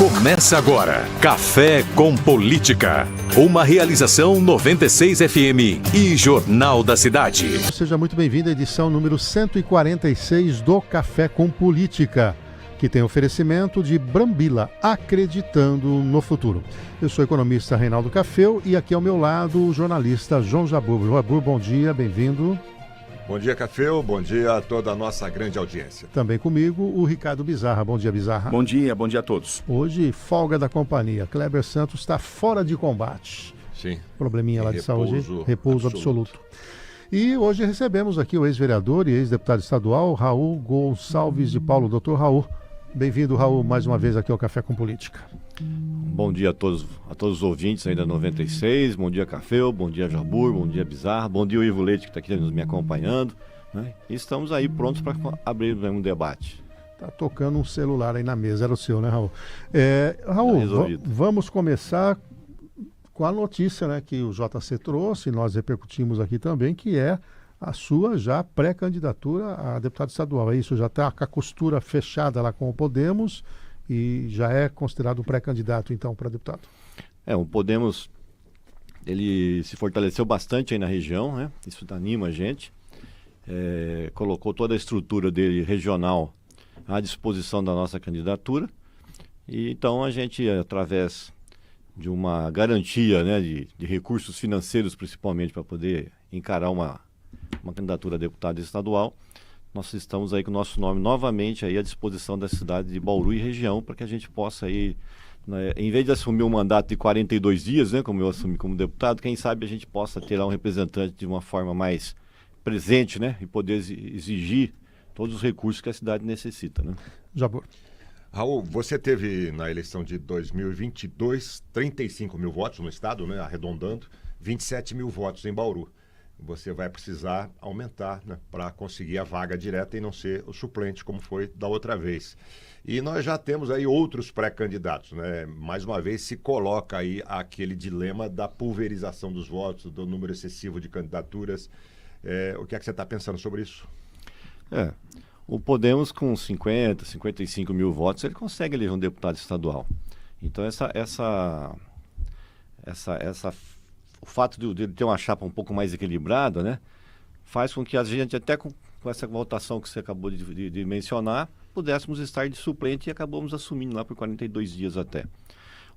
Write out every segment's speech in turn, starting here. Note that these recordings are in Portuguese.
Começa agora, Café com Política. Uma realização 96 FM e Jornal da Cidade. Seja muito bem-vindo à edição número 146 do Café com Política, que tem oferecimento de Brambila, acreditando no futuro. Eu sou o economista Reinaldo Cafeu e aqui ao meu lado o jornalista João Jabur. João Jabur, bom dia, bem-vindo. Bom dia, Cafeu. Bom dia a toda a nossa grande audiência. Também comigo o Ricardo Bizarra. Bom dia, Bizarra. Bom dia a todos. Hoje, folga da companhia. Kleber Santos está fora de combate. Sim. Probleminha lá de saúde, repouso absoluto. E hoje recebemos aqui o ex-vereador e ex-deputado estadual, Raul Gonçalves de Paulo. Doutor Raul, bem-vindo, Raul, mais uma vez aqui ao Café com Política. Bom dia a todos os ouvintes aí da 96, bom dia Cafeu, bom dia Jabur, bom dia Bizarra, bom dia o Ivo Leite que está aqui me acompanhando, né? E estamos aí prontos para abrir um debate. Tá tocando um celular aí na mesa, era o seu, né, Raul? Raul, vamos começar com a notícia, né, que o JC trouxe, nós repercutimos aqui também, que é a sua já pré-candidatura a deputado estadual. É isso, já está com a costura fechada lá com o Podemos e já é considerado um pré-candidato, então, para deputado. O Podemos, ele se fortaleceu bastante aí na região, né? Isso anima a gente. Colocou toda a estrutura dele regional à disposição da nossa candidatura. E então a gente, através de uma garantia, né, de recursos financeiros, principalmente, para poder encarar uma candidatura a deputado estadual, nós estamos aí com o nosso nome novamente aí à disposição da cidade de Bauru e região, para que a gente possa aí, né, em vez de assumir um mandato de 42 dias, né, como eu assumi como deputado, quem sabe a gente possa ter lá um representante de uma forma mais presente, né, e poder exigir todos os recursos que a cidade necessita, né? Jabur. Raul, você teve na eleição de 2022 35 mil votos no estado, né, arredondando, 27 mil votos em Bauru. Você vai precisar aumentar, né, para conseguir a vaga direta e não ser o suplente, como foi da outra vez. E nós já temos aí outros pré-candidatos, né? Mais uma vez se coloca aí aquele dilema da pulverização dos votos, do número excessivo de candidaturas. O que é que você está pensando sobre isso? O Podemos com 50, 55 mil votos, ele consegue eleger um deputado estadual. Então o fato de ele ter uma chapa um pouco mais equilibrada, né, faz com que a gente, até com essa votação que você acabou de mencionar, pudéssemos estar de suplente e acabamos assumindo lá por 42 dias até.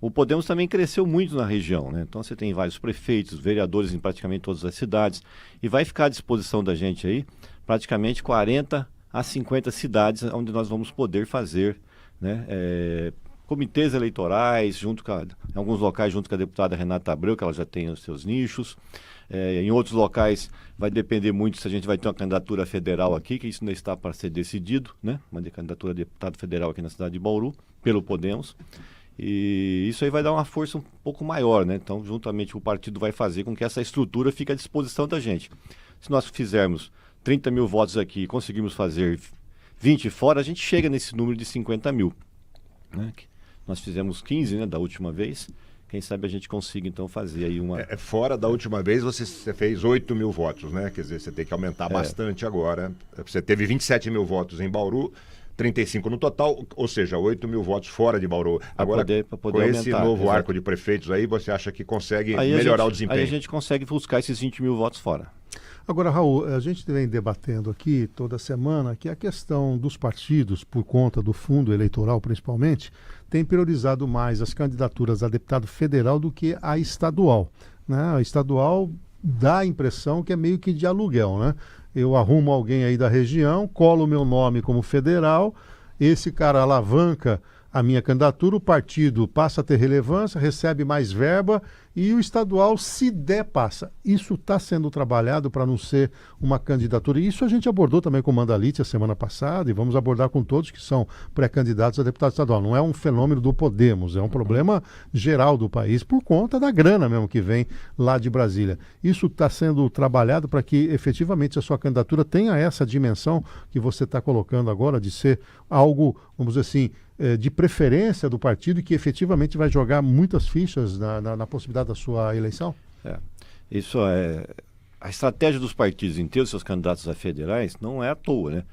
O Podemos também cresceu muito na região, né? Então você tem vários prefeitos, vereadores em praticamente todas as cidades, e vai ficar à disposição da gente aí praticamente 40 a 50 cidades onde nós vamos poder fazer, né, comitês eleitorais, em alguns locais junto com a deputada Renata Abreu, que ela já tem os seus nichos. Em outros locais vai depender muito se a gente vai ter uma candidatura federal aqui, que isso ainda está para ser decidido, né? Uma candidatura de deputado federal aqui na cidade de Bauru, pelo Podemos. E isso aí vai dar uma força um pouco maior, né? Então, juntamente o partido vai fazer com que essa estrutura fique à disposição da gente. Se nós fizermos 30 mil votos aqui e conseguirmos fazer 20 fora, a gente chega nesse número de 50 mil, né? Nós fizemos 15, né, da última vez. Quem sabe a gente consiga, então, fazer aí uma... Fora da última vez, você fez 8 mil votos, né? Quer dizer, você tem que aumentar bastante agora. Você teve 27 mil votos em Bauru, 35 no total, ou seja, 8 mil votos fora de Bauru. Agora, pra poder com esse novo arco de prefeitos aí, você acha que consegue melhorar o desempenho? Aí a gente consegue buscar esses 20 mil votos fora. Agora, Raul, a gente vem debatendo aqui toda semana que a questão dos partidos, por conta do fundo eleitoral principalmente, tem priorizado mais as candidaturas a deputado federal do que a estadual, né? A estadual dá a impressão que é meio que de aluguel, né? Eu arrumo alguém aí da região, colo o meu nome como federal, esse cara alavanca a minha candidatura, o partido passa a ter relevância, recebe mais verba e o estadual, se der, passa. Isso está sendo trabalhado para não ser uma candidatura. Isso a gente abordou também com o Mandalite a semana passada e vamos abordar com todos que são pré-candidatos a deputado estadual. Não é um fenômeno do Podemos, é um problema geral do país por conta da grana mesmo que vem lá de Brasília. Isso está sendo trabalhado para que efetivamente a sua candidatura tenha essa dimensão que você está colocando agora de ser algo, vamos dizer assim, de preferência do partido e que efetivamente vai jogar muitas fichas na possibilidade da sua eleição? Isso é... A estratégia dos partidos em ter os seus candidatos a federais não é à toa, né?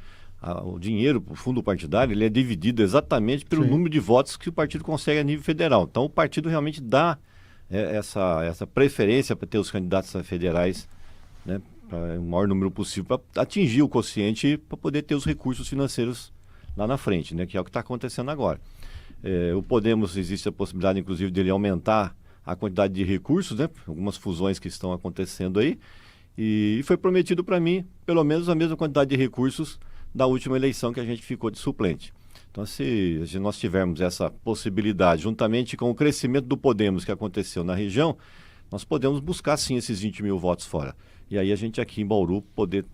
o dinheiro, o fundo partidário, ele é dividido exatamente pelo número de votos que o partido consegue a nível federal. Então, o partido realmente dá essa preferência para ter os candidatos federais, né, para o maior número possível, para atingir o quociente, para poder ter os recursos financeiros lá na frente, né, que é o que está acontecendo agora. O Podemos, existe a possibilidade, inclusive, dele aumentar a quantidade de recursos, né, algumas fusões que estão acontecendo aí, e foi prometido para mim, pelo menos, a mesma quantidade de recursos da última eleição que a gente ficou de suplente. Então, se nós tivermos essa possibilidade, juntamente com o crescimento do Podemos que aconteceu na região, nós podemos buscar, sim, esses 20 mil votos fora. E aí a gente aqui em Bauru poder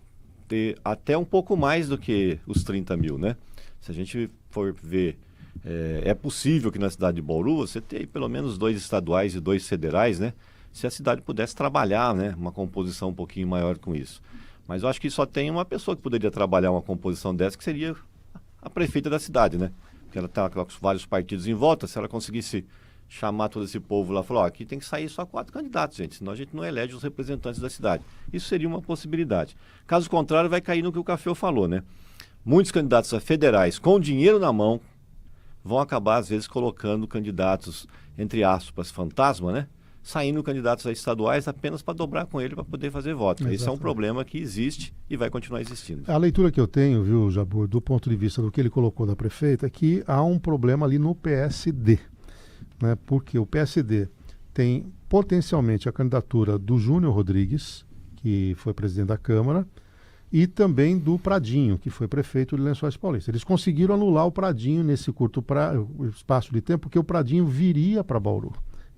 ter até um pouco mais do que os 30 mil, né? Se a gente for ver, é possível que na cidade de Bauru você tenha pelo menos 2 estaduais e 2 federais, né? Se a cidade pudesse trabalhar, né, uma composição um pouquinho maior com isso. Mas eu acho que só tem uma pessoa que poderia trabalhar uma composição dessa, que seria a prefeita da cidade, né? Porque ela está com vários partidos em volta, se ela conseguisse chamar todo esse povo lá, falar, aqui tem que sair só 4 candidatos, gente, senão a gente não elege os representantes da cidade. Isso seria uma possibilidade. Caso contrário, vai cair no que o Café falou, né? Muitos candidatos federais com dinheiro na mão vão acabar, às vezes, colocando candidatos, entre aspas, fantasma, né? Saindo candidatos a estaduais apenas para dobrar com ele para poder fazer voto. Exatamente. Esse é um problema que existe e vai continuar existindo. A leitura que eu tenho, viu, Jabur, do ponto de vista do que ele colocou da prefeita, é que há um problema ali no PSD, né? Porque o PSD tem potencialmente a candidatura do Júnior Rodrigues, que foi presidente da Câmara, e também do Pradinho, que foi prefeito de Lençóis Paulista. Eles conseguiram anular o Pradinho nesse curto espaço de tempo, porque o Pradinho viria para Bauru.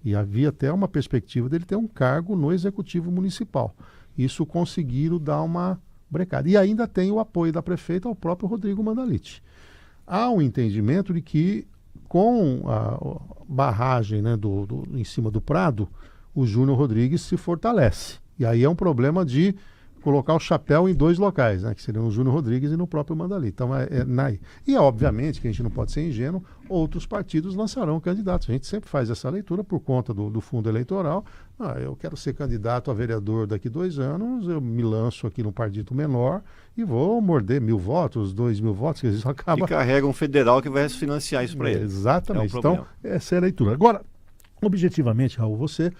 E havia até uma perspectiva dele ter um cargo no Executivo Municipal. Isso conseguiram dar uma brecada. E ainda tem o apoio da prefeita ao próprio Rodrigo Mandaliti. Há um entendimento de que, com a barragem, né, em cima do Prado, o Júnior Rodrigues se fortalece. E aí é um problema de colocar o chapéu em 2 locais, né, que seriam o Júnior Rodrigues e no próprio Mandaliti. Então, E, obviamente, que a gente não pode ser ingênuo, outros partidos lançarão candidatos. A gente sempre faz essa leitura por conta do fundo eleitoral. Eu quero ser candidato a vereador daqui 2 anos, eu me lanço aqui num partido menor e vou morder 1.000 votos, 2.000 votos, que isso acaba... E carrega um federal que vai financiar isso para ele. Exatamente. Então, essa é a leitura. Agora, objetivamente, Raul, você...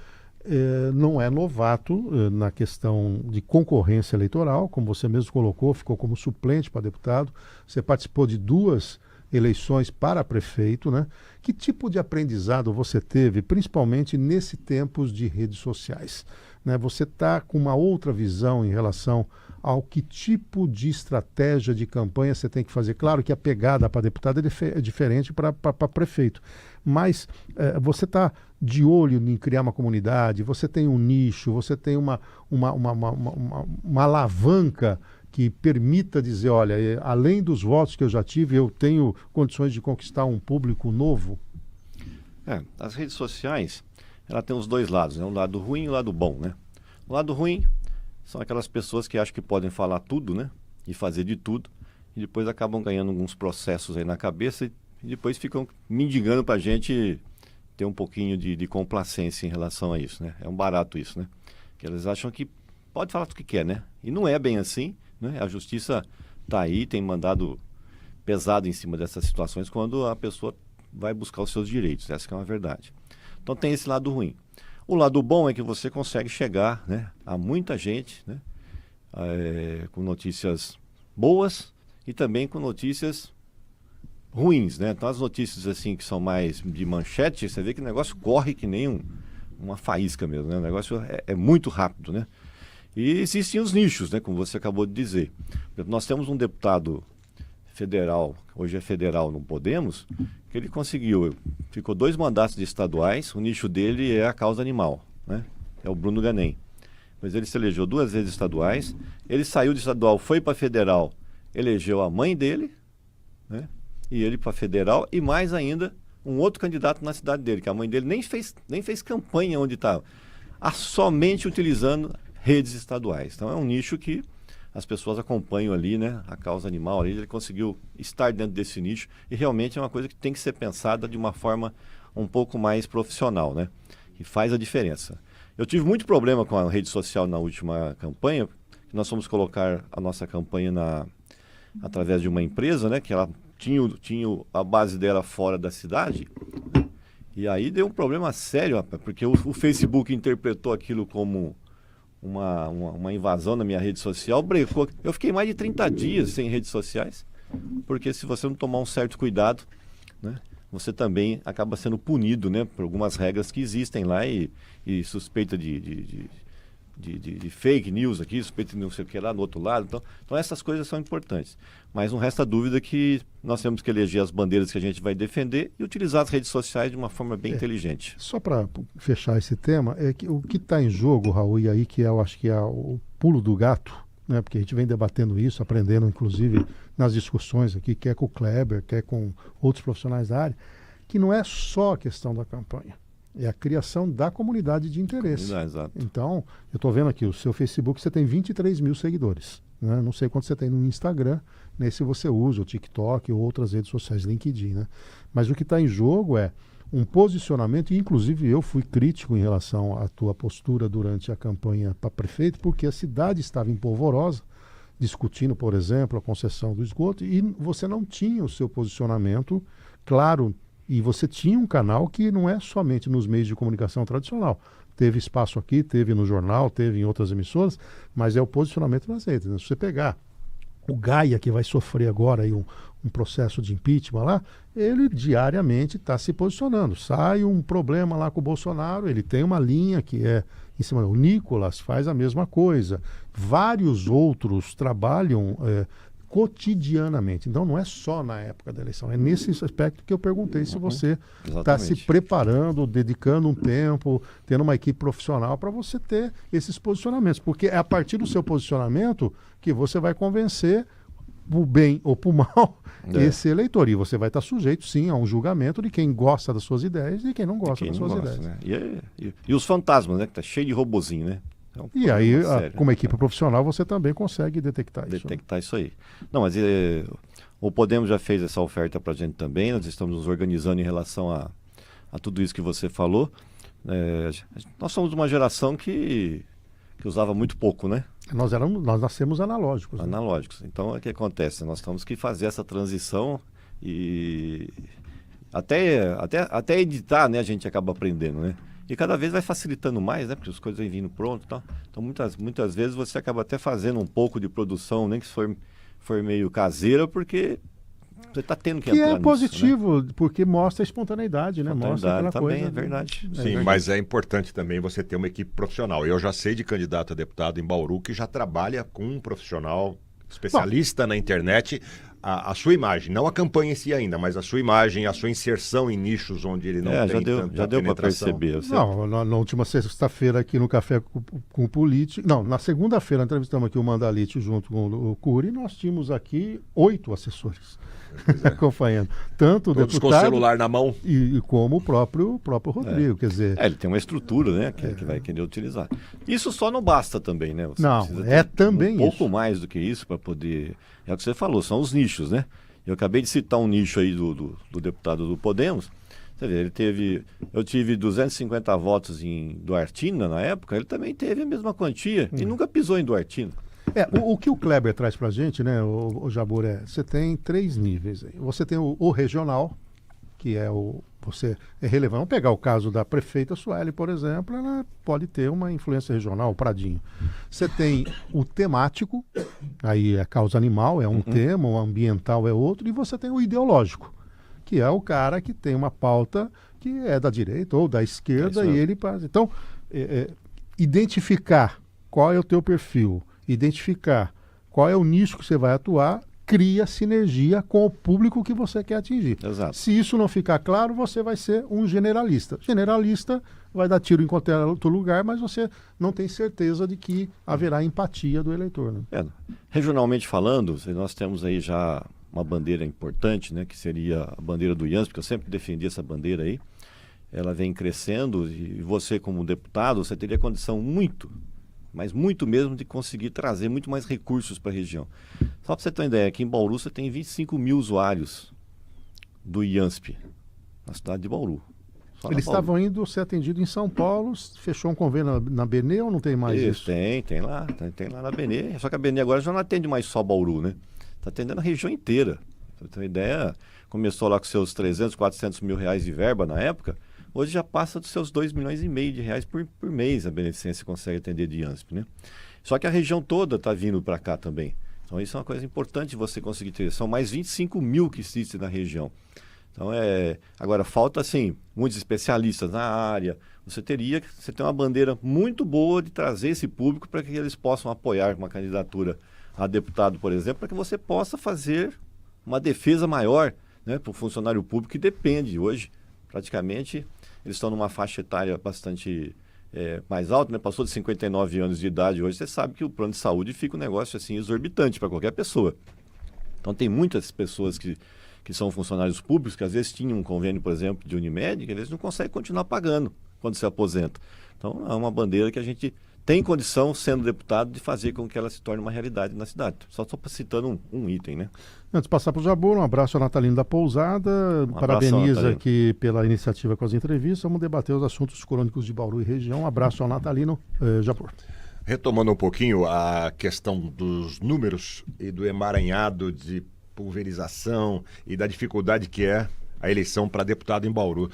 não é novato na questão de concorrência eleitoral, como você mesmo colocou, ficou como suplente para deputado, você participou de 2 eleições para prefeito, né? Que tipo de aprendizado você teve, principalmente nesse tempos de redes sociais, né? Você está com uma outra visão em relação ao que tipo de estratégia de campanha você tem que fazer. Claro que a pegada para deputado é diferente para prefeito, mas você está de olho em criar uma comunidade, você tem um nicho, você tem uma alavanca que permita dizer, olha, além dos votos que eu já tive, eu tenho condições de conquistar um público novo? As redes sociais, ela tem os 2 lados, né? Um lado ruim e um lado bom, né? O lado ruim são aquelas pessoas que acham que podem falar tudo, né? E fazer de tudo, e depois acabam ganhando alguns processos aí na cabeça e depois ficam mendigando para a gente ter um pouquinho de complacência em relação a isso, né? É um barato isso, né? Que eles acham que pode falar tudo que quer, né? E não é bem assim, né? A justiça está aí, tem mandado pesado em cima dessas situações quando a pessoa vai buscar os seus direitos. Essa que é uma verdade. Então tem esse lado ruim. O lado bom é que você consegue chegar, né, a muita gente, né, com notícias boas e também com notícias ruins, né? Então as notícias assim que são mais de manchete, você vê que o negócio corre que nem uma faísca mesmo, né? O negócio é muito rápido, né? E existem os nichos, né, como você acabou de dizer. Nós temos um deputado federal, hoje é federal no Podemos, que ele ficou 2 mandatos de estaduais, o nicho dele é a causa animal, né? É o Bruno Ganem. Mas ele se elegeu 2 vezes estaduais, ele saiu de estadual, foi para federal, elegeu a mãe dele, né? E ele para federal, e mais ainda, um outro candidato na cidade dele, que a mãe dele nem fez campanha onde estava, somente utilizando redes estaduais. Então é um nicho que as pessoas acompanham ali, né? A causa animal ali, ele conseguiu estar dentro desse nicho e realmente é uma coisa que tem que ser pensada de uma forma um pouco mais profissional, né? E faz a diferença. Eu tive muito problema com a rede social na última campanha, que nós fomos colocar a nossa campanha através de uma empresa, né? Que ela tinha a base dela fora da cidade. E aí deu um problema sério, rapaz, porque o Facebook interpretou aquilo como uma invasão na minha rede social, brecou. Eu fiquei mais de 30 dias sem redes sociais, porque se você não tomar um certo cuidado, né, você também acaba sendo punido, né, por algumas regras que existem lá e suspeita de fake news aqui, suspeita de não sei o que lá no outro lado. Então essas coisas são importantes. Mas não resta dúvida que nós temos que eleger as bandeiras que a gente vai defender e utilizar as redes sociais de uma forma bem inteligente. Só para fechar esse tema, é que o que está em jogo, Raul, e aí que eu acho que é o pulo do gato, né? Porque a gente vem debatendo isso, aprendendo inclusive nas discussões aqui, quer com o Kleber, quer com outros profissionais da área, que não é só a questão da campanha. É a criação da comunidade de interesse. Exato. Então, eu estou vendo aqui, o seu Facebook, você tem 23 mil seguidores. Né? Não sei quanto você tem no Instagram, nesse você usa, o TikTok ou outras redes sociais, LinkedIn. Né? Mas o que está em jogo é um posicionamento, e inclusive eu fui crítico em relação à tua postura durante a campanha para prefeito, porque a cidade estava empolvorosa, discutindo, por exemplo, a concessão do esgoto, e você não tinha o seu posicionamento claro. E você tinha um canal que não é somente nos meios de comunicação tradicional. Teve espaço aqui, teve no jornal, teve em outras emissoras, mas é o posicionamento nas redes. Né? Se você pegar o Gaia, que vai sofrer agora aí um processo de impeachment lá, ele diariamente está se posicionando. Sai um problema lá com o Bolsonaro, ele tem uma linha que é em cima. O Nicolas faz a mesma coisa. Vários outros trabalham cotidianamente. Então não é só na época da eleição, é nesse aspecto que eu perguntei se você está se preparando, dedicando um tempo, tendo uma equipe profissional para você ter esses posicionamentos, porque é a partir do seu posicionamento que você vai convencer o bem ou por mal esse eleitor, e você vai estar sujeito sim a um julgamento de quem gosta das suas ideias e quem não gosta das suas ideias. Né? E os fantasmas, né? Que tá cheio de robozinho, né? E aí, como equipe profissional, você também consegue detectar isso. Detectar isso aí. Não, mas o Podemos já fez essa oferta para a gente também, nós estamos nos organizando em relação a tudo isso que você falou. Nós somos uma geração que usava muito pouco, né? Nós nascemos analógicos. Analógicos. Né? Então, o que acontece? Nós temos que fazer essa transição e até editar, né, a gente acaba aprendendo, né? E cada vez vai facilitando mais, né? Porque as coisas vêm vindo pronto e tal. Então, muitas vezes você acaba até fazendo um pouco de produção, nem que for meio caseira, porque você está tendo que entrar nisso. Que é positivo, né? Porque mostra a espontaneidade, né? Mostra aquela também, coisa. É verdade. Sim, verdade. Mas é importante também você ter uma equipe profissional. Eu já sei de candidato a deputado em Bauru que já trabalha com um profissional especialista na internet. A sua imagem, não a campanha em si ainda, mas a sua imagem, a sua inserção em nichos onde ele não tem já deu para perceber. Não, na última sexta-feira aqui no Café com o Político, não, na segunda-feira entrevistamos aqui o Mandalite junto com o Cury, e nós tínhamos aqui 8 assessores acompanhando, tanto todos o deputado com o celular na mão e como o próprio Rodrigo, quer dizer... ele tem uma estrutura, né, que vai querer utilizar. Isso só não basta também, né? Você não, também um pouco mais do que isso para poder... É o que você falou, são os nichos, né? Eu acabei de citar um nicho aí do deputado do Podemos. Você vê, eu tive 250 votos em Duartina na época, ele também teve a mesma quantia e nunca pisou em Duartina. O que o Kleber traz pra gente, né, o Jabur, você tem 3 níveis aí. Você tem o regional, que é você é relevante. Vamos pegar o caso da prefeita Sueli, por exemplo, ela pode ter uma influência regional, o Pradinho. Você tem o temático, aí é causa animal, é um tema, o ambiental é outro, e você tem o ideológico, que é o cara que tem uma pauta que é da direita ou da esquerda, e ele faz. Então, identificar qual é o teu perfil, identificar qual é o nicho que você vai atuar, cria sinergia com o público que você quer atingir. Exato. Se isso não ficar claro, você vai ser um generalista. Generalista vai dar tiro em qualquer outro lugar, mas você não tem certeza de que haverá empatia do eleitor. Né? Regionalmente falando, nós temos aí já uma bandeira importante, né, que seria a bandeira do IANSP, porque eu sempre defendi essa bandeira aí. Ela vem crescendo e você, como deputado, você teria condição mas muito mesmo, de conseguir trazer muito mais recursos para a região. Só para você ter uma ideia, aqui em Bauru você tem 25 mil usuários do IANSP, na cidade de Bauru. Eles estavam indo ser atendidos em São Paulo, fechou um convênio na Benê ou não tem mais isso? Tem lá na Benê, só que a Benê agora já não atende mais só Bauru, né? está atendendo a região inteira. Pra você ter uma ideia, começou lá com seus 300, 400 mil reais de verba na época, hoje já passa dos seus 2,5 milhões de reais por mês a Beneficência consegue atender de IANSP, né? Só que a região toda está vindo para cá também. Então isso é uma coisa importante você conseguir ter. São mais 25 mil que existem na região. Então agora falta assim, muitos especialistas na área. Você tem uma bandeira muito boa de trazer esse público para que eles possam apoiar uma candidatura a deputado, por exemplo, para que você possa fazer uma defesa maior, né, para o funcionário público que depende hoje. Praticamente, eles estão numa faixa etária bastante mais alta, né? Passou de 59 anos de idade hoje, você sabe que o plano de saúde fica um negócio assim exorbitante para qualquer pessoa. Então tem muitas pessoas que são funcionários públicos, que às vezes tinham um convênio, por exemplo, de Unimed, que às vezes não conseguem continuar pagando quando se aposenta. Então é uma bandeira que a gente tem condição, sendo deputado, de fazer com que ela se torne uma realidade na cidade. Só estou citando um item, né? Antes de passar para o Jabor, um abraço ao Natalino da Pousada. Parabeniza aqui pela iniciativa com as entrevistas. Vamos debater os assuntos crônicos de Bauru e região. Um abraço ao Natalino. Jabor. Retomando um pouquinho a questão dos números e do emaranhado de pulverização e da dificuldade que é a eleição para deputado em Bauru.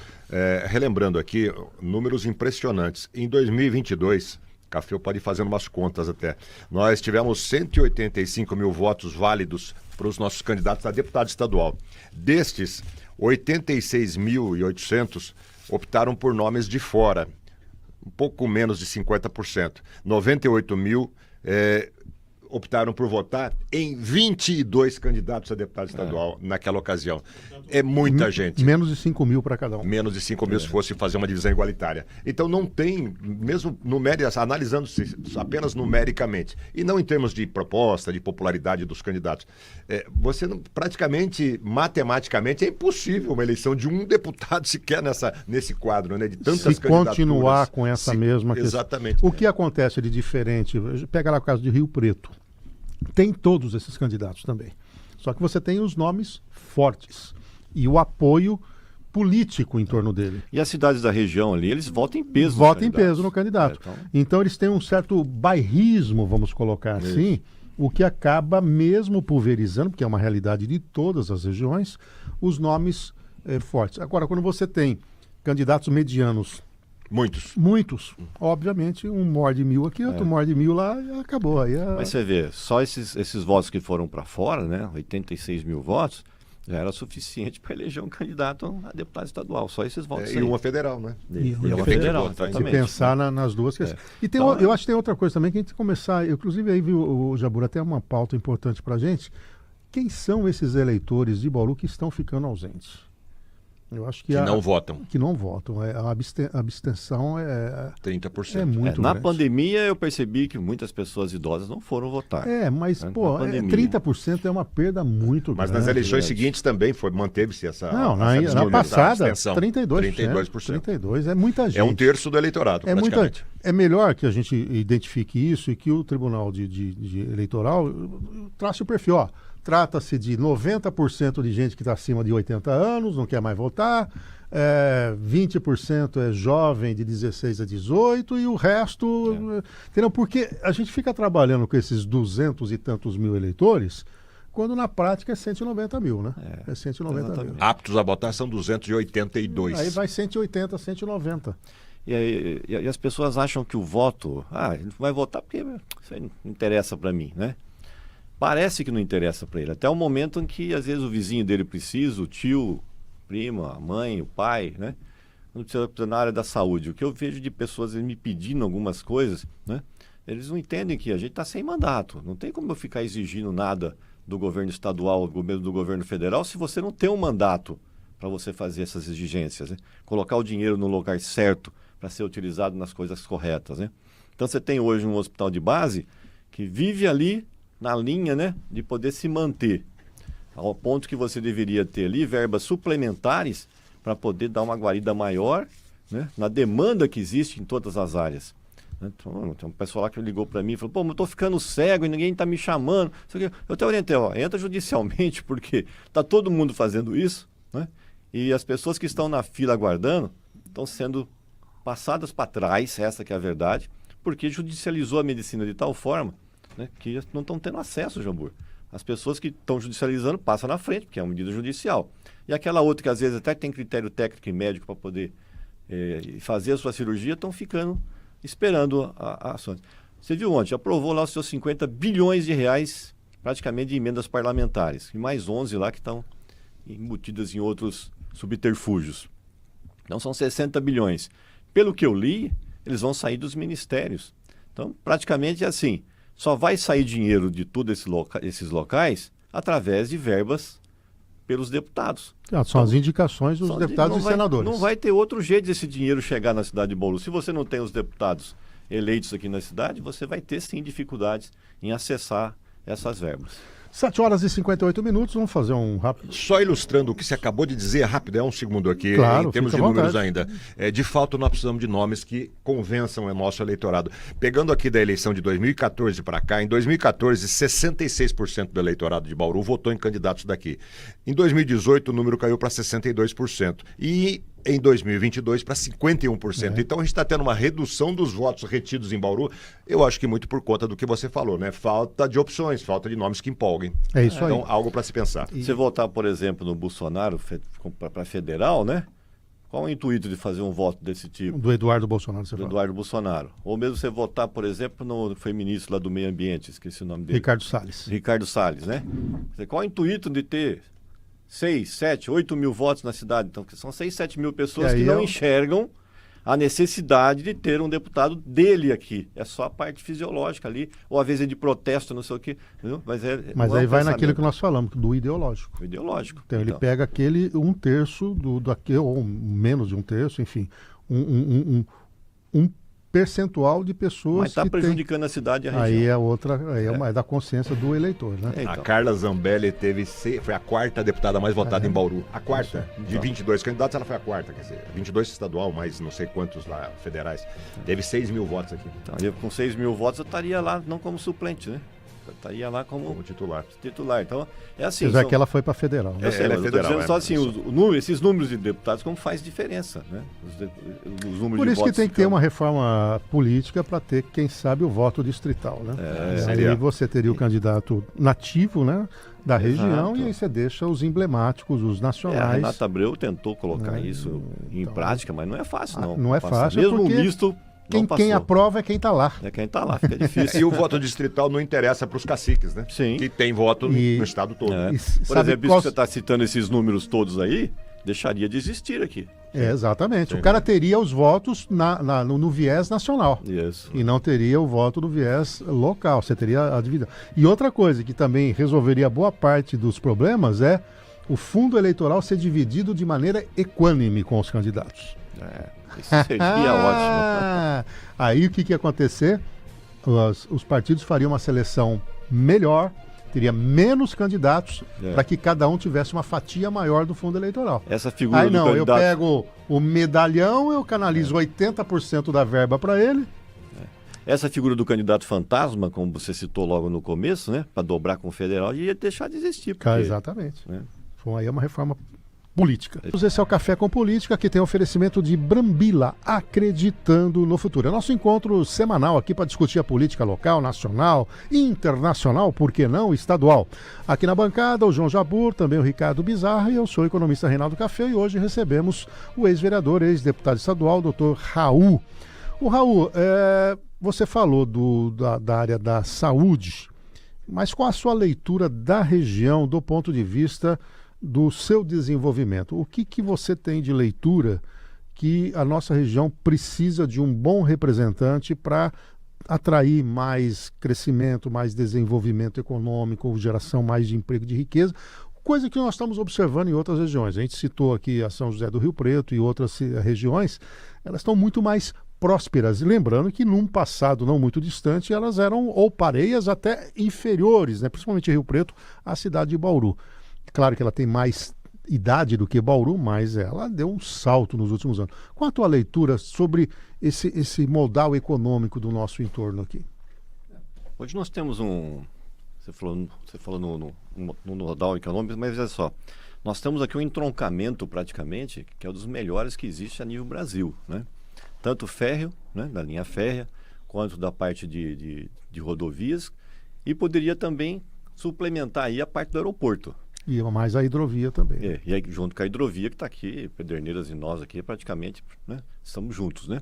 Relembrando aqui, números impressionantes. Em 2022... Café pode ir fazendo umas contas até. Nós tivemos 185 mil votos válidos para os nossos candidatos a deputado estadual. Destes, 86.800 optaram por nomes de fora, um pouco menos de 50%. 98 mil optaram por votar em 22 candidatos a deputado estadual naquela ocasião. É muita gente. Menos de 5 mil para cada um. Menos de 5 mil se fosse fazer uma divisão igualitária. Então não tem, mesmo analisando-se apenas numericamente, e não em termos de proposta, de popularidade dos candidatos, você praticamente, matematicamente, é impossível uma eleição de um deputado sequer nesse quadro, né, de tantas candidaturas. Se continuar com essa mesma questão. Exatamente. O que acontece de diferente, pega lá o caso de Rio Preto, tem todos esses candidatos também. Só que você tem os nomes fortes e o apoio político em torno dele. E as cidades da região ali, eles votam em peso. Votam em peso no candidato. Então eles têm um certo bairrismo, vamos colocar assim, o que acaba mesmo pulverizando, porque é uma realidade de todas as regiões, os nomes fortes. Agora, quando você tem candidatos medianos, muitos. Obviamente, um morde 1.000 aqui, outro morde 1.000 lá e acabou. Aí Mas você vê, só esses votos que foram para fora, né, 86 mil votos, já era suficiente para eleger um candidato a deputado estadual. Só esses votos aí. E uma federal, né? E uma federal, exatamente. Se pensar nas duas questões. E tem, eu acho que tem outra coisa também que a gente tem que começar, inclusive aí viu o Jabur até uma pauta importante para a gente. Quem são esses eleitores de Bauru que estão ficando ausentes? Eu acho que não votam. Que não votam. A abstenção 30%. É muito na grande. Pandemia eu percebi que muitas pessoas idosas não foram votar. Mas, 30% é uma perda muito grande. Mas nas eleições seguintes também manteve-se essa... Não, na passada, 32%. 32%. É muita gente. É um terço do eleitorado, praticamente. É melhor que a gente identifique isso e que o Tribunal de Eleitoral trace o perfil. Trata-se de 90% de gente que está acima de 80 anos, não quer mais votar, 20% é jovem de 16 a 18 e o resto... Entendeu? Porque a gente fica trabalhando com esses 200 e tantos mil eleitores, quando na prática é 190 mil, né? 190 mil. Aptos a votar são 282. Aí vai 180, 190. E as pessoas acham que o voto... ele vai votar porque isso aí não interessa para mim, né? Parece que não interessa para ele. Até o momento em que, às vezes, o vizinho dele precisa, o tio, prima, a mãe, o pai, né? Não precisa na área da saúde. O que eu vejo de pessoas me pedindo algumas coisas, né? Eles não entendem que a gente está sem mandato. Não tem como eu ficar exigindo nada do governo estadual, do governo federal, se você não tem um mandato para você fazer essas exigências, né? Colocar o dinheiro no lugar certo para ser utilizado nas coisas corretas, né? Então, você tem hoje um hospital de base que vive ali na linha, né, de poder se manter, ao ponto que você deveria ter ali verbas suplementares para poder dar uma guarida maior, né, na demanda que existe em todas as áreas. Então, tem um pessoal lá que ligou para mim e falou, eu estou ficando cego e ninguém está me chamando. Eu até orientei, entra judicialmente, porque está todo mundo fazendo isso, né, e as pessoas que estão na fila aguardando estão sendo passadas para trás, essa que é a verdade, porque judicializou a medicina de tal forma, né, que não estão tendo acesso, Jambur, As pessoas que estão judicializando passam na frente, porque é uma medida judicial. E aquela outra que às vezes até tem critério técnico e médico para poder fazer a sua cirurgia, estão ficando esperando a ação. Você viu ontem, aprovou lá os seus 50 bilhões de reais praticamente de emendas parlamentares. E mais 11 lá que estão embutidas em outros subterfúgios. Então são 60 bilhões. Pelo que eu li, eles vão sair dos ministérios. Então, praticamente é assim, só vai sair dinheiro de todos esses locais através de verbas pelos deputados. São as indicações dos deputados e senadores. Não vai ter outro jeito desse dinheiro chegar na cidade de Bauru. Se você não tem os deputados eleitos aqui na cidade, você vai ter sim dificuldades em acessar essas verbas. 7h58, vamos fazer um rápido... Só ilustrando o que você acabou de dizer, rápido, um segundo aqui, claro, em termos de números ainda. De fato, nós precisamos de nomes que convençam o nosso eleitorado. Pegando aqui da eleição de 2014 para cá, em 2014, 66% do eleitorado de Bauru votou em candidatos daqui. Em 2018, o número caiu para 62%. E em 2022 para 51%. Então a gente está tendo uma redução dos votos retidos em Bauru, eu acho que muito por conta do que você falou, né? Falta de opções, falta de nomes que empolguem. É isso aí. Então, algo para se pensar. Se você votar, por exemplo, no Bolsonaro para federal, né? Qual é o intuito de fazer um voto desse tipo? Do Eduardo Bolsonaro, você fala. Eduardo Bolsonaro. Ou mesmo você votar, por exemplo, foi ministro lá do Meio Ambiente, esqueci o nome dele. Ricardo Salles. Ricardo Salles, né? Qual é o intuito de ter 6, 7, 8 mil votos na cidade? Então, são 6, 7 mil pessoas que não enxergam a necessidade de ter um deputado dele aqui. É só a parte fisiológica ali, ou às vezes é de protesto, não sei o quê. Entendeu? Mas aí vai naquilo que nós falamos, do ideológico. O ideológico. Então, ele pega aquele 1/3 daquele, ou menos de 1/3, enfim, um percentual de pessoas. Mas está prejudicando a cidade e a região. Aí é outra, é da consciência do eleitor, né? Então. A Carla Zambelli foi a quarta deputada mais votada em Bauru. A quarta. De 22 candidatos, ela foi a quarta. Quer dizer, 22 estadual, mais não sei quantos lá federais. Teve 6 mil votos aqui. Então, com 6 mil votos, eu estaria lá não como suplente, né? Eu estaria lá como titular. Então, é assim. Apesar que ela foi para federal. Né? Ela é federal. Dizendo só assim, esses números de deputados, como faz diferença, né? Os números Por de isso que tem que ter uma reforma política para ter, quem sabe, o voto distrital, né? Aí você teria o candidato nativo, né? Da região, e aí você deixa os emblemáticos, os nacionais. A Renata Abreu tentou colocar isso em prática, mas não é fácil, não. Não é fácil, mesmo porque... misto. Quem aprova é quem está lá. É quem está lá, fica difícil. E o voto distrital não interessa para os caciques, né? Sim. Que tem voto no estado todo. Por exemplo, isso que você está citando esses números todos aí, deixaria de existir aqui. Exatamente. Sim. O cara teria os votos no viés nacional. Isso. E não teria o voto no viés local. Você teria a divisão. E outra coisa que também resolveria boa parte dos problemas é o fundo eleitoral ser dividido de maneira equânime com os candidatos. Isso seria ótimo. Aí o que ia acontecer? Os partidos fariam uma seleção melhor, teria menos candidatos para que cada um tivesse uma fatia maior do fundo eleitoral. Essa figura aí não, candidato... eu pego o medalhão, eu canalizo 80% da verba para ele. Essa figura do candidato fantasma, como você citou logo no começo, né, para dobrar com o federal, ia deixar de existir. Porque, exatamente. Foi aí uma reforma política. Esse é o Café com Política, que tem oferecimento de Brambila, acreditando no futuro. É nosso encontro semanal aqui para discutir a política local, nacional, internacional, por que não, estadual. Aqui na bancada, o João Jabur, também o Ricardo Bizarra, e eu sou o economista Reinaldo Café, e hoje recebemos o ex-vereador, ex-deputado estadual, doutor Raul. O Raul, você falou da área da saúde, mas qual a sua leitura da região do ponto de vista do seu desenvolvimento? O que você tem de leitura que a nossa região precisa de um bom representante para atrair mais crescimento, mais desenvolvimento econômico, geração mais de emprego, de riqueza, coisa que nós estamos observando em outras regiões. A gente citou aqui a São José do Rio Preto e outras regiões, elas estão muito mais prósperas. E lembrando que num passado não muito distante, elas eram ou pareias até inferiores, né? Principalmente Rio Preto, à cidade de Bauru. Claro que ela tem mais idade do que Bauru, mas ela deu um salto nos últimos anos. Qual a tua leitura sobre esse modal econômico do nosso entorno aqui? Hoje nós temos Você falou no modal econômico, mas olha só. Nós temos aqui um entroncamento praticamente, que é um dos melhores que existe a nível Brasil, né? Tanto férreo, né, da linha férrea, quanto da parte de rodovias, e poderia também suplementar aí a parte do aeroporto. E mais a hidrovia também. E aí, junto com a hidrovia que está aqui, Pederneiras e nós aqui, praticamente, né, estamos juntos, né?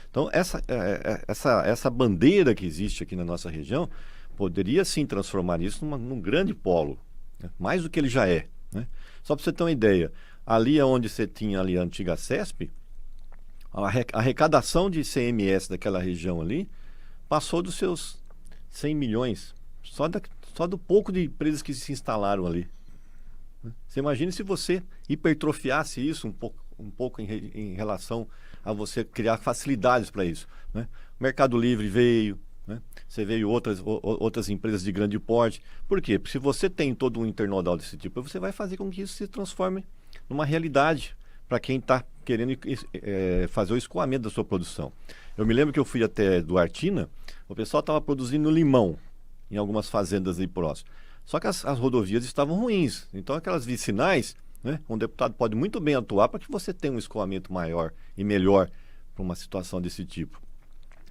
Então, essa bandeira que existe aqui na nossa região poderia, sim, transformar isso num grande polo, né? Mais do que ele já é, né? Só para você ter uma ideia, ali onde você tinha ali a antiga CESP, a arrecadação de ICMS daquela região ali passou dos seus 100 milhões, só do pouco de empresas que se instalaram ali. Você imagina se você hipertrofiasse isso um pouco em relação a você criar facilidades para isso, né? O Mercado Livre veio, né? Você veio outras empresas de grande porte. Por quê? Porque se você tem todo um internodal desse tipo, você vai fazer com que isso se transforme numa realidade para quem está querendo fazer o escoamento da sua produção. Eu me lembro que eu fui até Duartina, o pessoal estava produzindo limão em algumas fazendas aí próximas. Só que as rodovias estavam ruins. Então, aquelas vicinais, né, um deputado pode muito bem atuar para que você tenha um escoamento maior e melhor para uma situação desse tipo.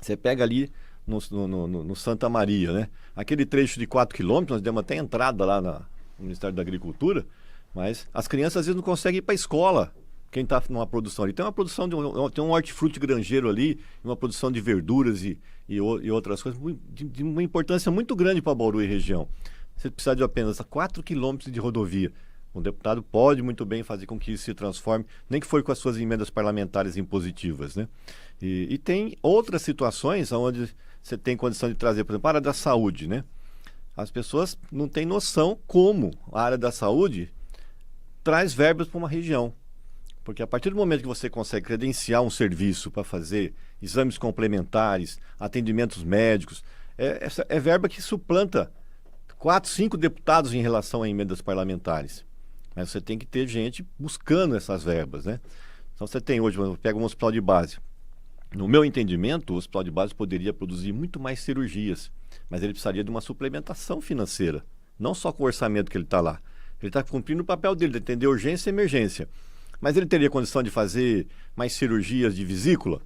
Você pega ali no Santa Maria, né, aquele trecho de 4 quilômetros, nós demos até entrada lá no Ministério da Agricultura, mas as crianças às vezes não conseguem ir para a escola. Quem está numa produção ali, tem uma produção tem um hortifruti granjeiro ali, uma produção de verduras e outras coisas de uma importância muito grande para Bauru e região. Você precisa de apenas 4 quilômetros de rodovia. O deputado pode muito bem fazer com que isso se transforme, nem que for com as suas emendas parlamentares impositivas, né? E tem outras situações onde você tem condição de trazer, por exemplo, a área da saúde, né? As pessoas não têm noção como a área da saúde traz verbas para uma região. Porque a partir do momento que você consegue credenciar um serviço para fazer exames complementares, atendimentos médicos, é verba que suplanta 4, 5 deputados em relação a emendas parlamentares. Mas você tem que ter gente buscando essas verbas, né? Então você tem hoje, pega um hospital de base. No meu entendimento, o hospital de base poderia produzir muito mais cirurgias, mas ele precisaria de uma suplementação financeira, não só com o orçamento que ele está lá. Ele está cumprindo o papel dele, de atender urgência e emergência. Mas ele teria condição de fazer mais cirurgias de vesícula?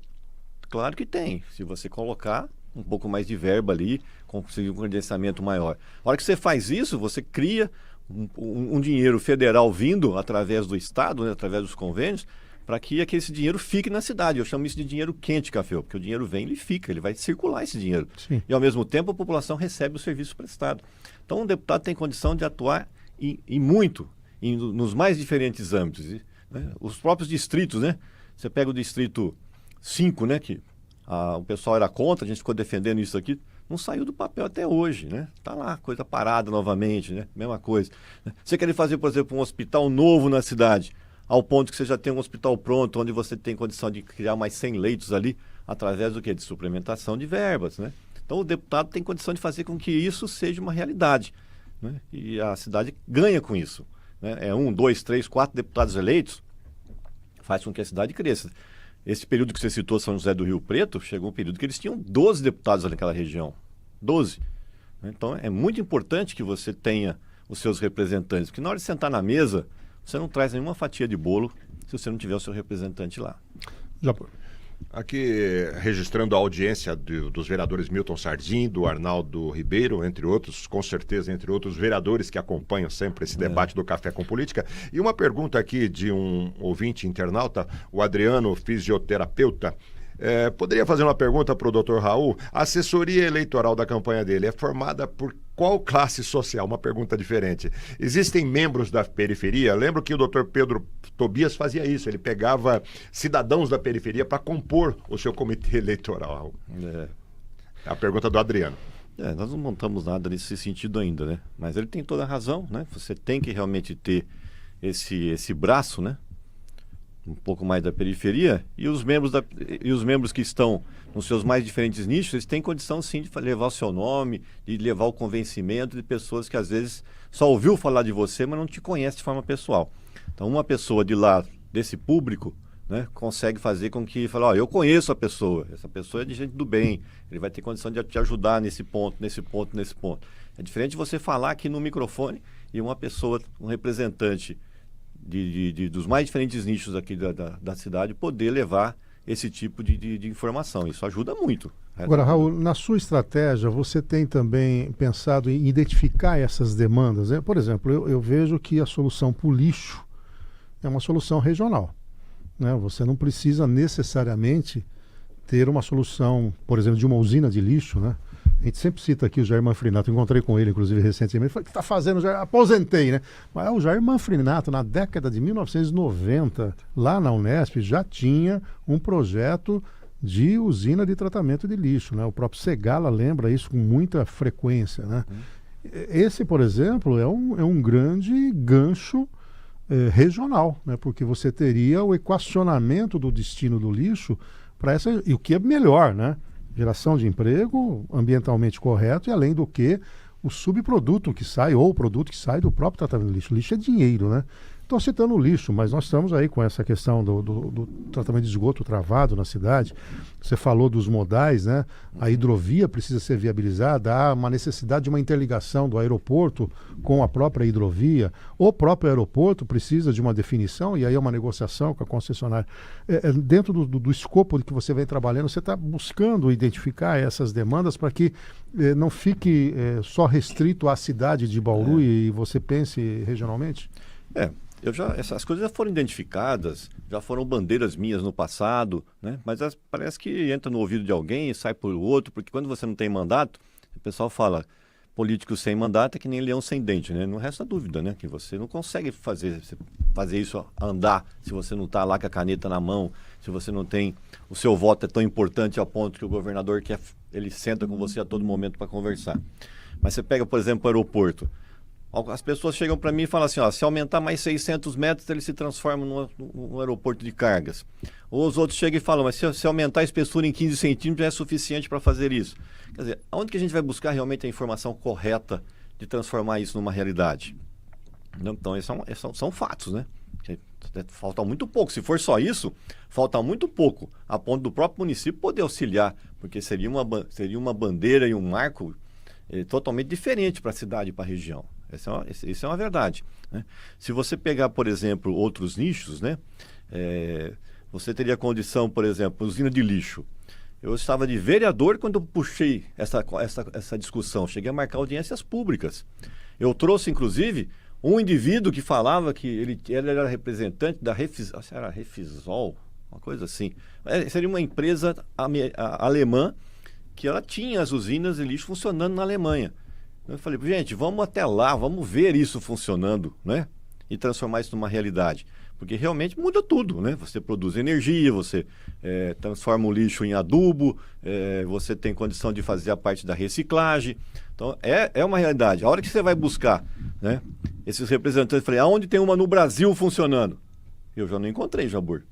Claro que tem, se você colocar um pouco mais de verba ali, conseguir um credenciamento maior. A hora que você faz isso, você cria um dinheiro federal vindo através do Estado, né, através dos convênios, para que esse dinheiro fique na cidade. Eu chamo isso de dinheiro quente, Café, porque o dinheiro vem, ele fica, ele vai circular esse dinheiro. Sim. E ao mesmo tempo a população recebe o serviço prestado. Então o deputado tem condição de atuar nos mais diferentes âmbitos. Né? Os próprios distritos, né? Você pega o distrito 5, né, que o pessoal era contra, a gente ficou defendendo isso aqui, não saiu do papel até hoje, né? Tá lá, coisa parada novamente, né? Mesma coisa. Você quer fazer, por exemplo, um hospital novo na cidade, ao ponto que você já tem um hospital pronto, onde você tem condição de criar mais 100 leitos ali, através do quê? De suplementação de verbas, né? Então o deputado tem condição de fazer com que isso seja uma realidade, né? E a cidade ganha com isso, né? 1, 2, 3, 4 deputados eleitos, faz com que a cidade cresça. Esse período que você citou, São José do Rio Preto, chegou um período que eles tinham 12 deputados naquela região. 12. Então, é muito importante que você tenha os seus representantes, porque na hora de sentar na mesa, você não traz nenhuma fatia de bolo se você não tiver o seu representante lá. Aqui, registrando a audiência dos vereadores Milton Sardim, do Arnaldo Ribeiro, entre outros, com certeza, entre outros vereadores que acompanham sempre esse debate do Café com Política. E uma pergunta aqui de um ouvinte internauta, o Adriano, fisioterapeuta. Poderia fazer uma pergunta para o Dr. Raul? A assessoria eleitoral da campanha dele é formada por qual classe social? Uma pergunta diferente. Existem membros da periferia? Lembro que o Dr. Pedro Tobias fazia isso, ele pegava cidadãos da periferia para compor o seu comitê eleitoral. É a pergunta do Adriano. Nós não montamos nada nesse sentido ainda, né? Mas ele tem toda a razão, né? Você tem que realmente ter esse braço, né? Um pouco mais da periferia, e os membros que estão nos seus mais diferentes nichos, eles têm condição sim de levar o seu nome, de levar o convencimento de pessoas que às vezes só ouviu falar de você, mas não te conhece de forma pessoal. Então uma pessoa de lá, desse público, né, consegue fazer com que fale, eu conheço a pessoa, essa pessoa é de gente do bem, ele vai ter condição de te ajudar nesse ponto. É diferente de você falar aqui no microfone e uma pessoa, um representante dos mais diferentes nichos aqui da cidade, poder levar esse tipo de informação. Isso ajuda muito. Agora, Raul, na sua estratégia, você tem também pensado em identificar essas demandas, né? Por exemplo, eu vejo que a solução para o lixo é uma solução regional, né? Você não precisa necessariamente ter uma solução, por exemplo, de uma usina de lixo, né? A gente sempre cita aqui o Jair Manfrinato, encontrei com ele, inclusive, recentemente, falei, o que está fazendo, Jair? Aposentei, né? Mas o Jair Manfrinato, na década de 1990, lá na Unesp, já tinha um projeto de usina de tratamento de lixo, né? O próprio Segala lembra isso com muita frequência, né? Esse, por exemplo, é um grande gancho regional, né? Porque você teria o equacionamento do destino do lixo para essa, e o que é melhor, né? Geração de emprego ambientalmente correto e, além do que, o subproduto que sai ou o produto que sai do próprio tratamento do lixo. O lixo é dinheiro, né? Estou citando o lixo, mas nós estamos aí com essa questão do tratamento de esgoto travado na cidade. Você falou dos modais, né? A hidrovia precisa ser viabilizada, há uma necessidade de uma interligação do aeroporto com a própria hidrovia. O próprio aeroporto precisa de uma definição, e aí é uma negociação com a concessionária. Dentro do escopo de que você vem trabalhando, você está buscando identificar essas demandas para que não fique só restrito à cidade de Bauru e você pense regionalmente? Essas coisas já foram identificadas, já foram bandeiras minhas no passado, né? Mas parece que entra no ouvido de alguém e sai por outro, porque quando você não tem mandato, o pessoal fala, político sem mandato é que nem leão sem dente, né? Não resta dúvida, né? Que você não consegue fazer isso andar se você não está lá com a caneta na mão, se você não tem... O seu voto é tão importante ao ponto que o governador ele senta com você a todo momento para conversar. Mas você pega, por exemplo, o aeroporto. As pessoas chegam para mim e falam assim, ó, se aumentar mais 600 metros, ele se transforma num aeroporto de cargas. Ou os outros chegam e falam, mas se aumentar a espessura em 15 centímetros, é suficiente para fazer isso. Quer dizer, aonde que a gente vai buscar realmente a informação correta de transformar isso numa realidade? Então, esses são fatos, né? Falta muito pouco. Se for só isso, falta muito pouco, a ponto do próprio município poder auxiliar, porque seria uma bandeira e um marco totalmente diferente para a cidade e para a região. Isso é uma verdade, né? Se você pegar, por exemplo, outros nichos, né? Você teria condição, por exemplo, usina de lixo. Eu estava de vereador quando eu puxei essa discussão. Cheguei a marcar audiências públicas. Eu trouxe, inclusive, um indivíduo que falava que ele era representante da Refisol, uma coisa assim. Seria uma empresa alemã que ela tinha as usinas de lixo funcionando na Alemanha. Eu falei, gente, vamos até lá, vamos ver isso funcionando, né? E transformar isso numa realidade. Porque realmente muda tudo, né? Você produz energia, você transforma o lixo em adubo, você tem condição de fazer a parte da reciclagem. Então, é uma realidade. A hora que você vai buscar, né, esses representantes, eu falei, aonde tem uma no Brasil funcionando? Eu já não encontrei, Jabor.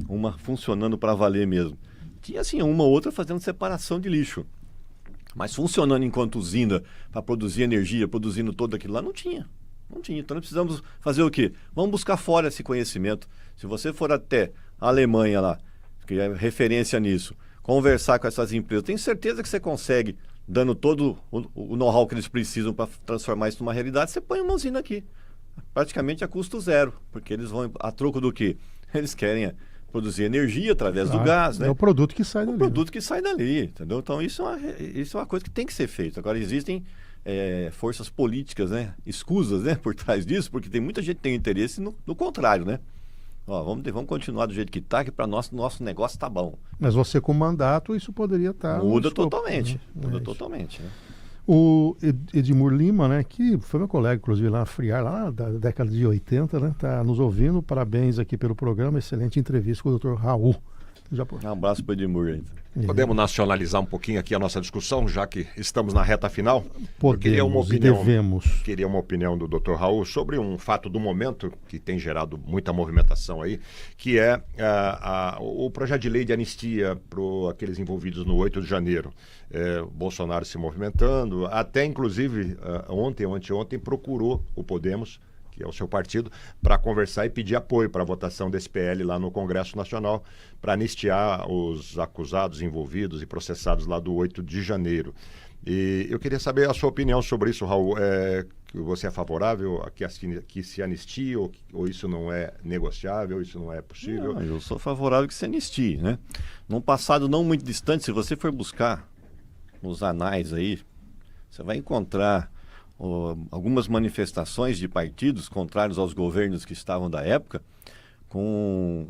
Uma funcionando para valer mesmo. Tinha, assim, uma ou outra fazendo separação de lixo. Mas funcionando enquanto usina para produzir energia, produzindo todo aquilo lá, não tinha. Não tinha. Então nós precisamos fazer o quê? Vamos buscar fora esse conhecimento. Se você for até a Alemanha lá, que é referência nisso, conversar com essas empresas, tenho certeza que você consegue, dando todo o know-how que eles precisam para transformar isso numa realidade, você põe uma usina aqui. Praticamente a custo zero. Porque eles vão a troco do quê? Eles querem produzir energia através do gás, né? É o produto que sai dali. O produto que sai dali, entendeu? Então isso é uma coisa que tem que ser feita. Agora existem forças políticas, né, escusas, né, por trás disso, porque tem muita gente que tem interesse no contrário, né? Ó, vamos continuar do jeito que está, que para nosso negócio está bom. Mas você com mandato, isso poderia estar... Muda totalmente, muda totalmente, né? O Edmur Lima, né, que foi meu colega, inclusive, lá na Friar, lá da década de 80, né, tá nos ouvindo. Parabéns aqui pelo programa, excelente entrevista com o Dr. Raul. Um abraço para o Edmur aí. Podemos nacionalizar um pouquinho aqui a nossa discussão, já que estamos na reta final? Podemos e devemos. Queria uma opinião do Dr. Raul sobre um fato do momento que tem gerado muita movimentação aí, que é o projeto de lei de anistia para aqueles envolvidos no 8 de janeiro. Bolsonaro se movimentando, até inclusive ontem ou anteontem procurou o Podemos, que é o seu partido, para conversar e pedir apoio para a votação desse PL lá no Congresso Nacional, para anistiar os acusados, envolvidos e processados lá do 8 de janeiro. E eu queria saber a sua opinião sobre isso, Raul. Que você é favorável a que se anistie ou isso não é negociável, isso não é possível? Não, eu sou favorável que se anistie, né? Num passado não muito distante, se você for buscar nos anais aí, você vai encontrar algumas manifestações de partidos contrários aos governos que estavam da época, com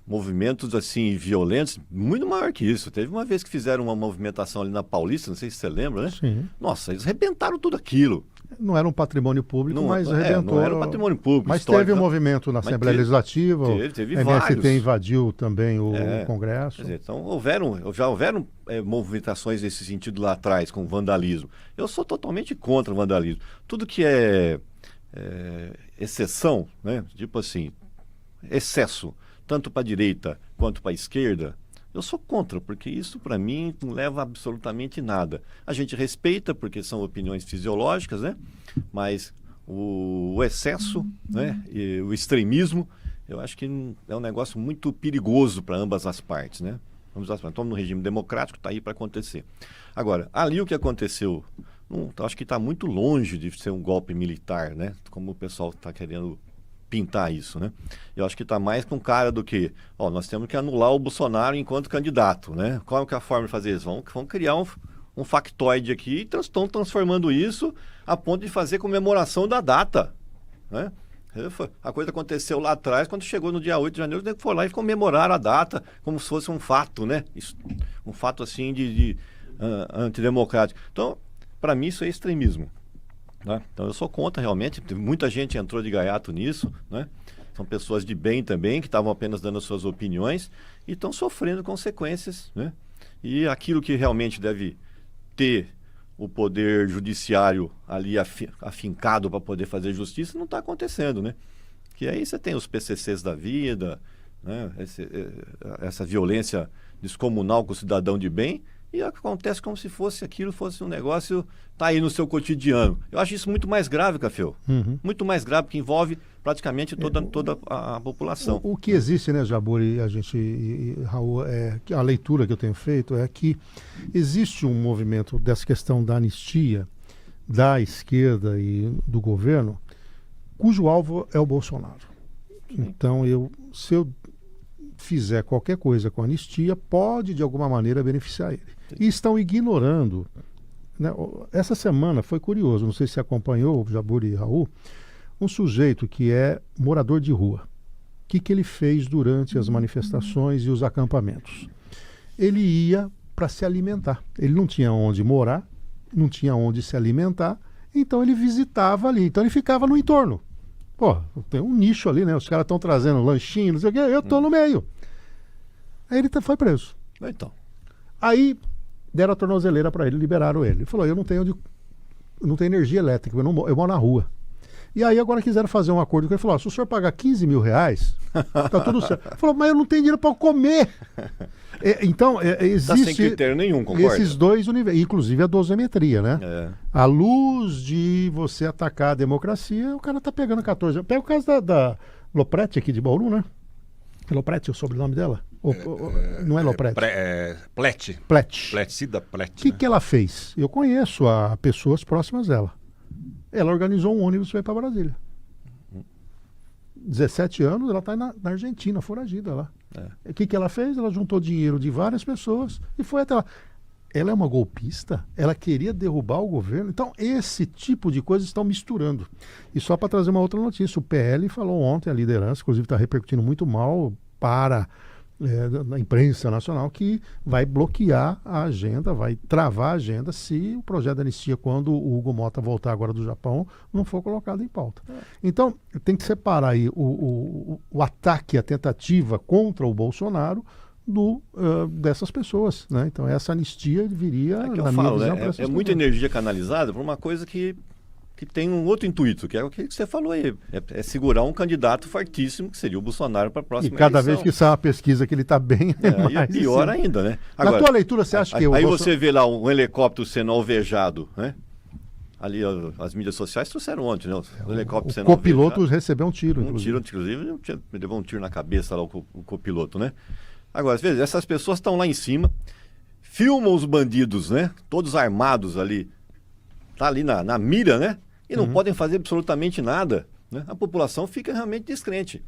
movimentos assim violentos, muito maior que isso. Teve uma vez que fizeram uma movimentação ali na Paulista, não sei se você lembra, né? Sim. Nossa, eles arrebentaram tudo aquilo. Não era um patrimônio público, Não, mas arrebentou. não era um patrimônio público. Mas histórico, teve um movimento na Assembleia Legislativa, teve a MST vários. invadiu também o Congresso. Quer dizer, então já houveram movimentações nesse sentido lá atrás, com vandalismo. Eu sou totalmente contra o vandalismo. Tudo que é exceção, né? Tipo assim, excesso, tanto para a direita quanto para a esquerda, eu sou contra, porque isso para mim não leva a absolutamente nada. A gente respeita, porque são opiniões fisiológicas, né? Mas o excesso, né? E o extremismo, eu acho que é um negócio muito perigoso para ambas as partes, né? Estamos no regime democrático, está aí para acontecer. Agora, ali o que aconteceu, acho que está muito longe de ser um golpe militar, né? Como o pessoal está querendo pintar isso, né? Eu acho que está mais com cara do que, nós temos que anular o Bolsonaro enquanto candidato, né? Qual é a forma de fazer isso? Vão criar um factoide aqui e estão transformando isso a ponto de fazer comemoração da data, né? A coisa aconteceu lá atrás, quando chegou no dia 8 de janeiro, foi lá e comemorar a data como se fosse um fato, né? Um fato assim de antidemocrático. Então, para mim isso é extremismo. Né? Então eu sou contra realmente, muita gente entrou de gaiato nisso, né? São pessoas de bem também, que estavam apenas dando as suas opiniões e estão sofrendo consequências, né? E aquilo que realmente deve ter o poder judiciário ali afincado para poder fazer justiça não está acontecendo, né? Que aí você tem os PCCs da vida, né? Essa violência descomunal com o cidadão de bem, e acontece como se aquilo fosse um negócio, tá aí no seu cotidiano. Eu acho isso muito mais grave, Cafeu. Uhum. Muito mais grave, porque envolve praticamente toda a população. O que existe, né, Jabor e Raul, que a leitura que eu tenho feito é que existe um movimento dessa questão da anistia da esquerda e do governo, cujo alvo é o Bolsonaro. Então, se eu fizer qualquer coisa com a anistia, pode de alguma maneira beneficiar ele. E estão ignorando, né? Essa semana foi curioso, não sei se você acompanhou, Jabor e Raul, um sujeito que é morador de rua. O que ele fez durante as manifestações e os acampamentos? Ele ia para se alimentar. Ele não tinha onde morar, não tinha onde se alimentar, então ele visitava ali. Então ele ficava no entorno. Pô, tem um nicho ali, né? Os caras estão trazendo lanchinho, não sei o quê, eu estou no meio. Aí ele foi preso. Então. Aí deram a tornozeleira para ele, liberaram ele. Ele falou, eu não tenho energia elétrica, eu moro na rua. E aí agora quiseram fazer um acordo com ele. Ele falou, se o senhor pagar 15 mil reais, tá tudo certo. Ele falou, mas eu não tenho dinheiro para comer. Então, existe... Tá sem critério nenhum, concorda? Esses dois universos, inclusive a dosimetria, né? A luz de você atacar a democracia, o cara tá pegando 14 anos. Pega o caso da Lopretti aqui de Bauru, né? Lopretti é o sobrenome dela? Não é Lopretti? Plete. Cida Plete. O que ela fez? Eu conheço pessoas próximas dela. Ela organizou um ônibus para ir para Brasília. 17 anos, ela está na Argentina, foragida lá. O que ela fez? Ela juntou dinheiro de várias pessoas e foi até lá. Ela é uma golpista? Ela queria derrubar o governo? Então, esse tipo de coisa estão misturando. E só para trazer uma outra notícia, o PL falou ontem, a liderança, inclusive está repercutindo muito mal para na imprensa nacional, que vai bloquear a agenda, vai travar a agenda se o projeto de anistia, quando o Hugo Mota voltar agora do Japão, não for colocado em pauta. Então, tem que separar aí o ataque, a tentativa contra o Bolsonaro dessas pessoas, né? Então essa anistia viria, na minha visão, para essas muita energia canalizada para uma coisa que tem um outro intuito, que é o que você falou aí, é segurar um candidato fortíssimo, que seria o Bolsonaro para a próxima eleição. E cada vez que sai uma pesquisa que ele está bem, e é pior ainda, né? Agora, na tua leitura, você acha que... Aí você vê lá um helicóptero sendo alvejado, né? Ali as mídias sociais trouxeram ontem, né? O helicóptero sendo alvejado. O copiloto recebeu um tiro, inclusive. Levou um tiro na cabeça lá o copiloto, né? Agora, às vezes, essas pessoas estão lá em cima, filmam os bandidos, né? Todos armados ali. Tá ali na mira, né? E não podem fazer absolutamente nada, né? A população fica realmente descrente.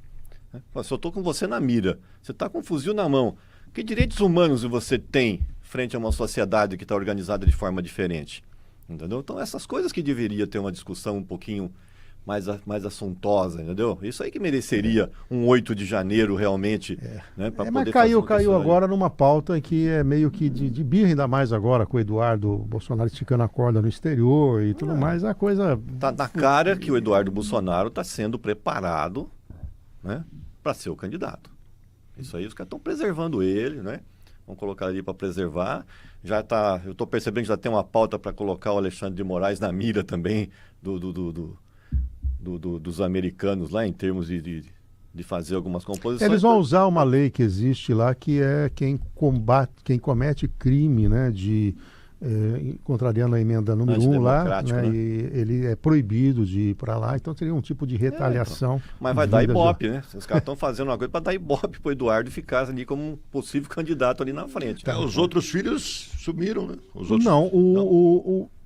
Né? Se eu estou com você na mira, você está com um fuzil na mão, que direitos humanos você tem frente a uma sociedade que está organizada de forma diferente? Entendeu? Então, essas coisas que deveria ter uma discussão um pouquinho mais assuntosa, entendeu? Isso aí que mereceria um 8 de janeiro realmente, né? Mas caiu agora numa pauta que é meio que de birra, ainda mais agora com o Eduardo Bolsonaro esticando a corda no exterior e tudo mais, a coisa... Tá na cara que o Eduardo Bolsonaro está sendo preparado, né, para ser o candidato. Isso aí os caras estão preservando ele, né? Vamos colocar ali para preservar. Eu estou percebendo que já tem uma pauta para colocar o Alexandre de Moraes na mira também dos americanos lá, em termos de fazer algumas composições. Eles vão usar uma lei que existe lá, que é quem comete crime, né, contrariando a emenda número 1 lá, né, e ele é proibido de ir para lá, então seria um tipo de retaliação. Então. Mas vai dar ibope, né? Os caras estão fazendo uma coisa para dar ibope para o Eduardo ficar ali como um possível candidato ali na frente. Os outros filhos sumiram, né? Não,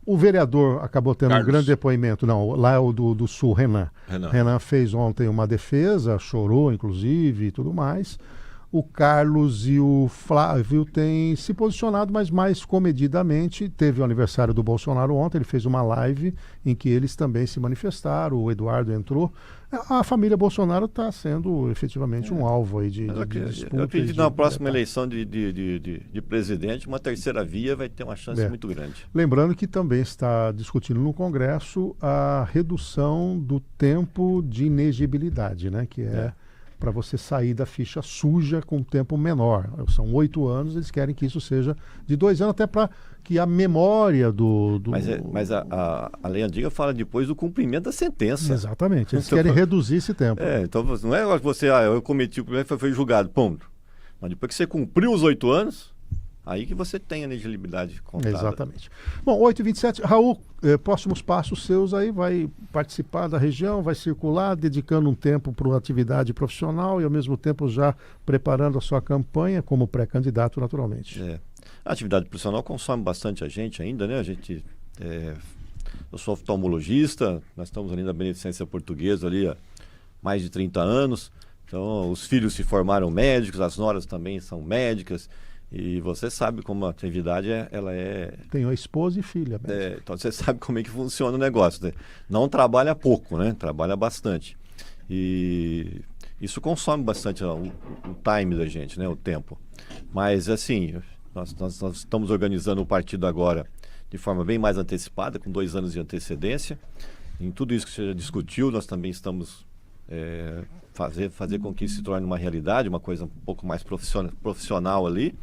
o vereador acabou tendo um grande depoimento. Não, lá é o do Sul, Renan. Renan fez ontem uma defesa, chorou inclusive e tudo mais. O Carlos e o Flávio têm se posicionado, mas mais comedidamente. Teve o aniversário do Bolsonaro ontem, ele fez uma live em que eles também se manifestaram, o Eduardo entrou. A família Bolsonaro está sendo efetivamente um alvo aí de disputa. Eu acredito que na próxima eleição de presidente, uma terceira via vai ter uma chance muito grande. Lembrando que também está discutindo no Congresso a redução do tempo de inegibilidade, né? Que é para você sair da ficha suja com tempo menor. São 8 anos, eles querem que isso seja de 2 anos, até para que a memória do... Mas a lei antiga fala depois do cumprimento da sentença. Exatamente, eles querem reduzir esse tempo. Então não é você, eu cometi o crime, foi julgado, ponto. Mas depois que você cumpriu os 8 anos, aí que você tem a elegibilidade contada. Exatamente. Bom, 8h27, Raul, próximos passos seus aí, vai participar da região, vai circular, dedicando um tempo para uma atividade profissional e ao mesmo tempo já preparando a sua campanha como pré-candidato, naturalmente. A atividade profissional consome bastante a gente ainda, né? Eu sou oftalmologista, nós estamos ali na Beneficência Portuguesa ali há mais de 30 anos, então os filhos se formaram médicos, as noras também são médicas. E você sabe como a atividade ela é... Tenho a esposa e filha. Então você sabe como é que funciona o negócio. Né? Não trabalha pouco, né? Trabalha bastante. E isso consome bastante o time da gente, né? O tempo. Mas assim, nós estamos organizando o partido agora de forma bem mais antecipada, com 2 anos de antecedência. Em tudo isso que você já discutiu, nós também estamos... fazer com que isso se torne uma realidade, uma coisa um pouco mais profissional ali.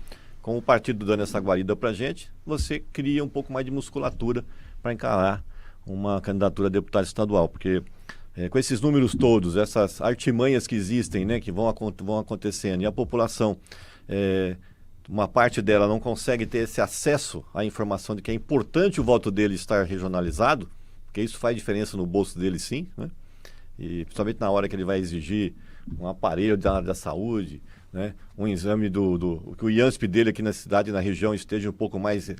Com o partido dando essa guarida para a gente, você cria um pouco mais de musculatura para encarar uma candidatura a deputado estadual, porque com esses números todos, essas artimanhas que existem, né, que vão acontecendo, e a população, uma parte dela não consegue ter esse acesso à informação de que é importante o voto dele estar regionalizado, porque isso faz diferença no bolso dele sim, né? E principalmente na hora que ele vai exigir um aparelho da área da saúde, né? Um exame que o IANSP dele aqui na cidade e na região esteja um pouco mais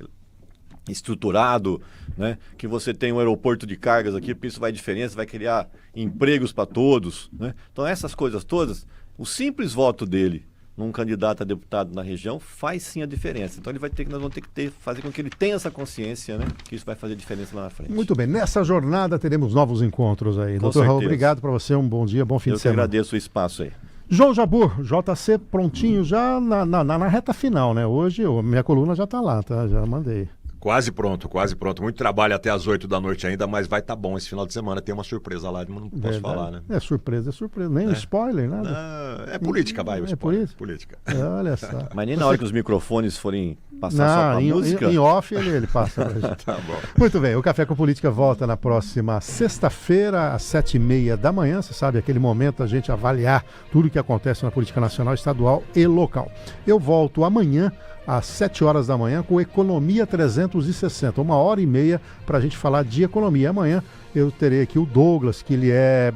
estruturado, né? Que você tem um aeroporto de cargas aqui, porque isso vai diferença, vai criar empregos para todos, né? Então essas coisas todas, o simples voto dele num candidato a deputado na região faz sim a diferença. Então nós vamos ter que fazer com que ele tenha essa consciência, né? Que isso vai fazer diferença lá na frente. Muito bem, nessa jornada teremos novos encontros aí. Doutor Raul, obrigado para você, um bom dia, bom fim de semana. Eu que agradeço o espaço aí. João Jabur, JC prontinho já na reta final, né? Hoje minha coluna já está lá, tá? Já mandei. Quase pronto, quase pronto. Muito trabalho até as 8 da noite ainda, mas vai estar bom esse final de semana. Tem uma surpresa lá, não posso falar, né? É surpresa. Nem spoiler, nada. Não, é política, vai, o spoiler. Política. Olha só. Mas nem na hora que os microfones forem passar só com a música? Em off ele passa. Tá bom. Muito bem, o Café com Política volta na próxima sexta-feira, às 7h30 da manhã. Você sabe, aquele momento a gente avaliar tudo o que acontece na política nacional, estadual e local. Eu volto amanhã às 7 horas da manhã com Economia 360, 1h30 para a gente falar de economia. Amanhã eu terei aqui o Douglas, que ele é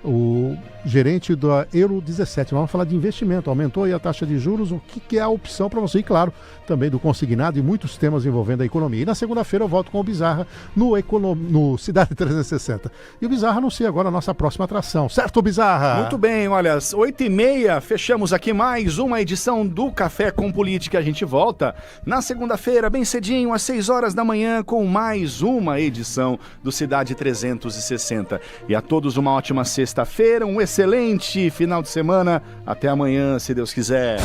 o gerente da Euro 17. Vamos falar de investimento. Aumentou aí a taxa de juros, o que é a opção para você? E claro, também do consignado e muitos temas envolvendo a economia. E na segunda-feira eu volto com o Bizarra no Cidade 360. E o Bizarra anuncia agora a nossa próxima atração. Certo, Bizarra? Muito bem, olha, às 8h30 fechamos aqui mais uma edição do Café com Política. A gente volta na segunda-feira, bem cedinho, às 6 horas da manhã, com mais uma edição do Cidade 360. E a todos uma ótima sexta-feira, um excelente final de semana. Até amanhã, se Deus quiser.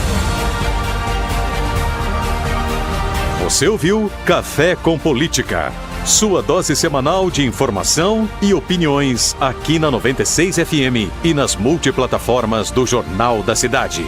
Você ouviu Café com Política. Sua dose semanal de informação e opiniões aqui na 96 FM e nas multiplataformas do Jornal da Cidade.